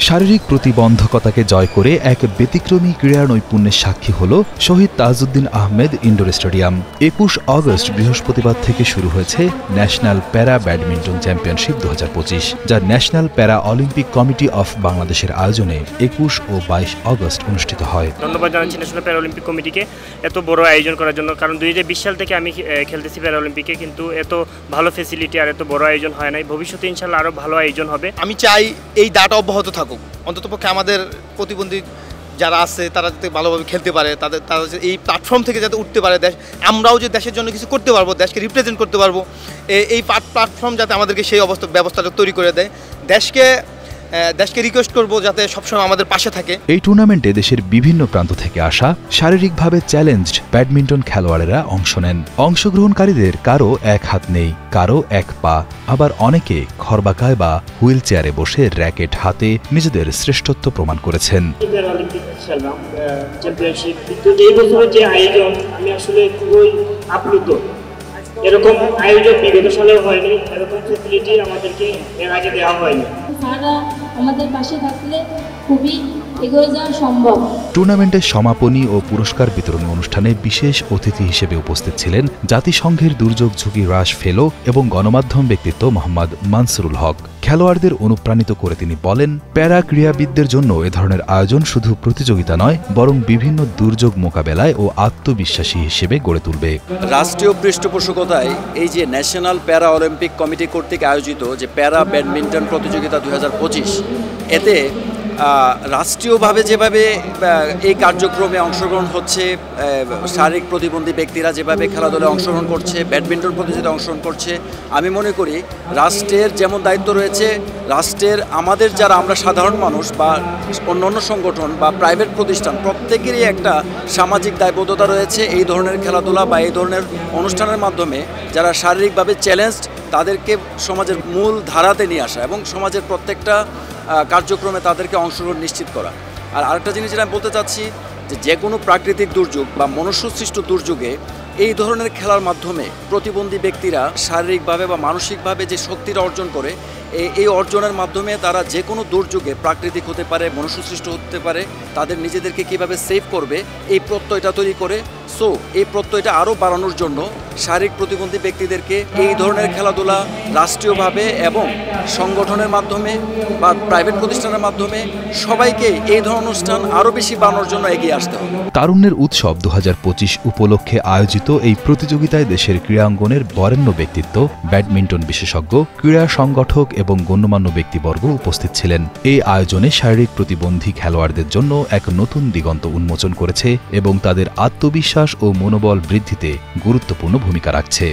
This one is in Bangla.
শারীরিক প্রতিবন্ধকতাকে জয় করে এক ব্যতিক্রমী ক্রীড়া নৈপুণ্যের সাক্ষী হল Shahid Tajuddin Ahmed indoor stadium. ২১ August বৃহস্পতিবার থেকে শুরু হয়েছে ন্যাশনাল প্যারা ব্যাডমিন্টন চ্যাম্পিয়নশিপ ২০২৫, যা ন্যাশনাল প্যারা অলিম্পিক কমিটি অফ বাংলাদেশের আয়োজনে ২১ ও ২২ অগস্ট অনুষ্ঠিত হয়। ধন্যবাদ জানাচ্ছি ন্যাশনাল প্যারা অলিম্পিক কমিটিকে এত বড় আয়োজন করার জন্য, কারণ ২০২০ সাল থেকে আমি খেলতেছি প্যারা অলিম্পিকে, কিন্তু এত ভালো ফেসিলিটি আর এত বড় আয়োজন হয় নাই। ভবিষ্যতে ইনশাল্লাহ আরও ভালো আয়োজন হবে। আমি চাই এই দাটা অব্যাহত থাকুক, অন্ততপক্ষে আমাদের প্রতিবন্ধী যারা আছে তারা যাতে ভালোভাবে খেলতে পারে, তারা এই প্ল্যাটফর্ম থেকে যাতে উঠতে পারে, আমরাও যে দেশের জন্য কিছু করতে পারবো, দেশকে রিপ্রেজেন্ট করতে পারবো, এই প্ল্যাটফর্ম যাতে আমাদেরকে সেই ব্যবস্থাটা তৈরি করে দেয়। দেশকে রিকোয়েস্ট করবো যাতে সবসময় আমাদের পাশে থাকে। এই টুর্নামেন্টে দেশের বিভিন্ন প্রান্ত থেকে আসা শারীরিকভাবে চ্যালেঞ্জড ব্যাডমিন্টন খেলোয়াড়েরা অংশ নেন। অংশগ্রহণকারীদের কারো এক হাত নেই, কারো এক পা, আবার অনেকে খরবাকায় বা হুইল চেয়ারে বসে র্যাকেট হাতে নিজেদের শ্রেষ্ঠত্ব প্রমাণ করেছেন। আমি আসলে খুবই আপ্লুত। এরকম আয়োজন বিগত সালেও হয়নি, এরকম ফ্যাসিলিটি আমাদেরকে এর আগে দেওয়া হয়নি। তারা আমাদের পাশে থাকলে খুবই এগিয়ে যাওয়া সম্ভব। টুর্নামেন্টের সমাপনী ও পুরস্কার বিতরণ অনুষ্ঠানে বিশেষ অতিথি হিসেবে উপস্থিত ছিলেন জাতিসংঘের দুর্যোগ ঝুঁকি হ্রাস ফেলো এবং গণমাধ্যম ব্যক্তিত্ব মোহাম্মদ মানসুরুল হক। খেলোয়াড়দের অনুপ্রাণিত করে তিনি বলেন, প্যারা ক্রীড়াবিদদের জন্য এ ধরনের আয়োজন শুধু প্রতিযোগিতা নয়, বরং বিভিন্ন দুর্যোগ মোকাবেলায় ও আত্মবিশ্বাসী হিসেবে গড়ে তুলবে। রাষ্ট্রীয় পৃষ্ঠপোষকতায় এই যে ন্যাশনাল প্যারা অলিম্পিক কমিটি কর্তৃক আয়োজিত যে প্যারা ব্যাডমিন্টন প্রতিযোগিতা ২০২৫, এতে রাষ্ট্রীয়ভাবে যেভাবে এই কার্যক্রমে অংশগ্রহণ হচ্ছে, শারীরিক প্রতিবন্ধী ব্যক্তিরা যেভাবে খেলাধুলায় অংশগ্রহণ করছে, ব্যাডমিন্টন প্রতিযোগিতায় অংশগ্রহণ করছে, আমি মনে করি রাষ্ট্রের যেমন দায়িত্ব রয়েছে, রাষ্ট্রের আমাদের যারা আমরা সাধারণ মানুষ বা অন্যান্য সংগঠন বা প্রাইভেট প্রতিষ্ঠান, প্রত্যেকেরই একটা সামাজিক দায়বদ্ধতা রয়েছে এই ধরনের খেলাধুলা বা এই ধরনের অনুষ্ঠানের মাধ্যমে যারা শারীরিকভাবে চ্যালেঞ্জড তাদেরকে সমাজের মূল ধারাতে নিয়ে আসা এবং সমাজের প্রত্যেকটা কার্যক্রমে তাদেরকে অংশগ্রহণ নিশ্চিত করা। আর আরেকটা জিনিস যেটা আমি বলতে চাচ্ছি, যে কোনো প্রাকৃতিক দুর্যোগ বা মনুষ্যসৃষ্ট দুর্যোগে এই ধরনের খেলার মাধ্যমে প্রতিবন্ধী ব্যক্তিরা শারীরিকভাবে বা মানসিকভাবে যে শক্তিটা অর্জন করে, এই অর্জনের মাধ্যমে তারা যে কোনো দুর্যোগে, প্রাকৃতিক হতে পারে, মনুষ্যসৃষ্ট হতে পারে, তাদের নিজেদেরকে কীভাবে সেভ করবে এই প্রত্যয়টা তৈরি করে। সো এই প্রত্যয়টা আরও বাড়ানোর জন্য শারীরিক প্রতিবন্ধী ব্যক্তিদেরকে এই ধরনের খেলাধুলা রাষ্ট্রীয়ভাবে এবং সংগঠনের মাধ্যমে বা প্রাইভেট প্রতিষ্ঠানের মাধ্যমে সবাইকে এই ধরনের অনুষ্ঠান আরও বেশি বাড়ানোর জন্য এগিয়ে আসতে হবে। তারুণ্যের উৎসব ২০২৫ উপলক্ষে আয়োজিত এই প্রতিযোগিতায় দেশের ক্রীড়াঙ্গনের বরেণ্য ব্যক্তিত্ব, ব্যাডমিন্টন বিশেষজ্ঞ, ক্রীড়া সংগঠক এবং গণ্যমান্য ব্যক্তিবর্গ উপস্থিত ছিলেন। এই আয়োজনে শারীরিক প্রতিবন্ধী খেলোয়াড়দের জন্য এক নতুন দিগন্ত উন্মোচন করেছে এবং তাদের আত্মবিশ্বাস ও মনোবল বৃদ্ধিতে গুরুত্বপূর্ণ ভূমিকা রাখছে।